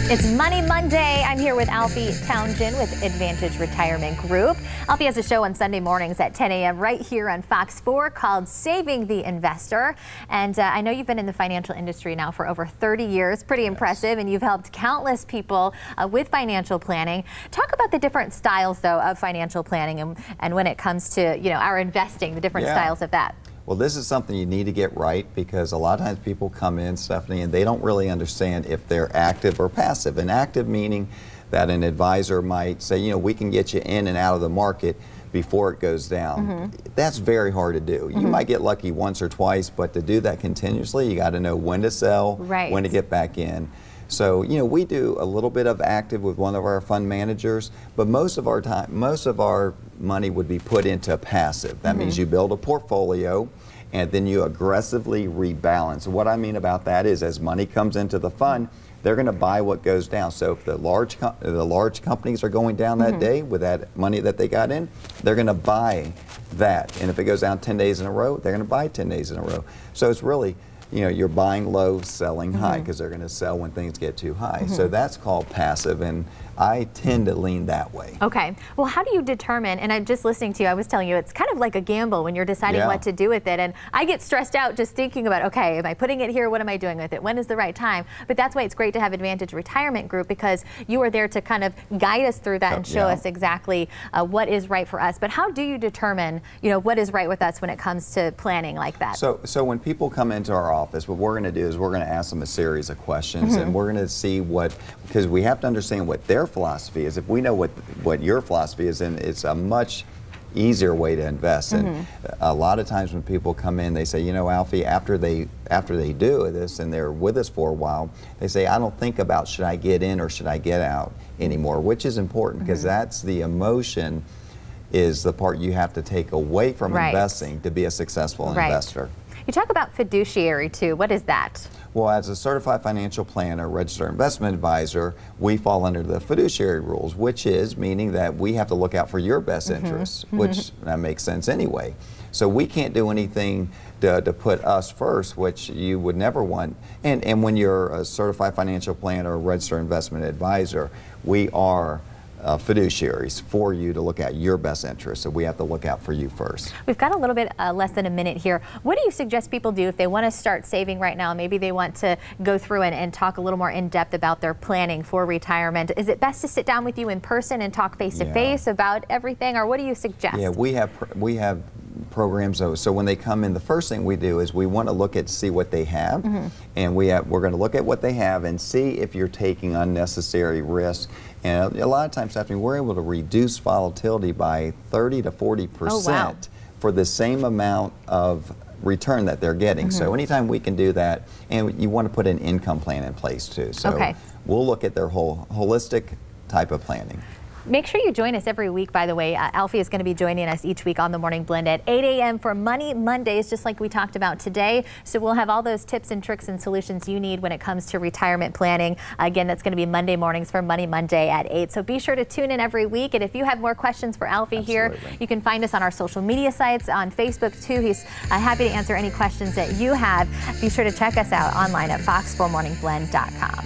It's Money Monday. I'm here with Alfie Tounjian with Advantage Retirement Group. Alfie has a show on Sunday mornings at 10 a.m. right here on Fox 4 called Saving the Investor. And I know you've been in the financial industry now for over 30 years. Pretty impressive. And you've helped countless people with financial planning. Talk about the different styles, though, of financial planning and when it comes to, our investing, the different styles of that. Well, this is something you need to get right because a lot of times people come in, Stephanie, and they don't really understand if they're active or passive. And active meaning that an advisor might say, we can get you in and out of the market before it goes down. That's very hard to do. You might get lucky once or twice, but to do that continuously, you got to know when to sell, when to get back in. So, we do a little bit of active with one of our fund managers, but most of our money would be put into passive. That means you build a portfolio and then you aggressively rebalance. What I mean about that is as money comes into the fund, they're going to buy what goes down. So if the large companies are going down that day with that money that they got in, they're going to buy that. And if it goes down 10 days in a row, they're going to buy 10 days in a row. So it's really, you're buying low, selling high, because they're going to sell when things get too high. So that's called passive, and I tend to lean that way. Okay. Well, how do you determine, and I'm just listening to you, I was telling you, it's kind of like a gamble when you're deciding what to do with it. And I get stressed out just thinking about, okay, am I putting it here? What am I doing with it? When is the right time? But that's why it's great to have Advantage Retirement Group, because you are there to kind of guide us through that and show us exactly what is right for us. But how do you determine, what is right with us when it comes to planning like that? So when people come into our office, what we're going to do is we're going to ask them a series of questions, and we're going to see because we have to understand what their philosophy is. If we know what your philosophy is, then it's a much easier way to invest. And a lot of times when people come in, they say, Alfie, after they do this and they're with us for a while, they say, I don't think about should I get in or should I get out anymore, which is important because that's the emotion is the part you have to take away from investing to be a successful investor. You talk about fiduciary too. What is that? Well, as a certified financial planner, registered investment advisor, we fall under the fiduciary rules, which is meaning that we have to look out for your best interests, which that makes sense anyway. So we can't do anything to put us first, which you would never want. And when you're a certified financial planner or registered investment advisor, we are fiduciaries for you to look at your best interests. So we have to look out for you first. We've got a little bit less than a minute here. What do you suggest people do if they want to start saving right now? Maybe they want to go through and talk a little more in depth about their planning for retirement. Is it best to sit down with you in person and talk face to face about everything, or what do you suggest? Yeah, we have programs. So when they come in, the first thing we do is we want to look at see what they have, and we're going to look at what they have and see if you're taking unnecessary risk. And a lot of times, Stephanie, we're able to reduce volatility by 30 to 40% for the same amount of return that they're getting. So anytime we can do that, and you want to put an income plan in place too. So we'll look at their whole holistic type of planning. Make sure you join us every week, by the way. Alfie is going to be joining us each week on the Morning Blend at 8 a.m. for Money Mondays, just like we talked about today. So we'll have all those tips and tricks and solutions you need when it comes to retirement planning. Again, that's going to be Monday mornings for Money Monday at 8. So be sure to tune in every week. And if you have more questions for Alfie here, you can find us on our social media sites, on Facebook too. He's happy to answer any questions that you have. Be sure to check us out online at fox4morningblend.com.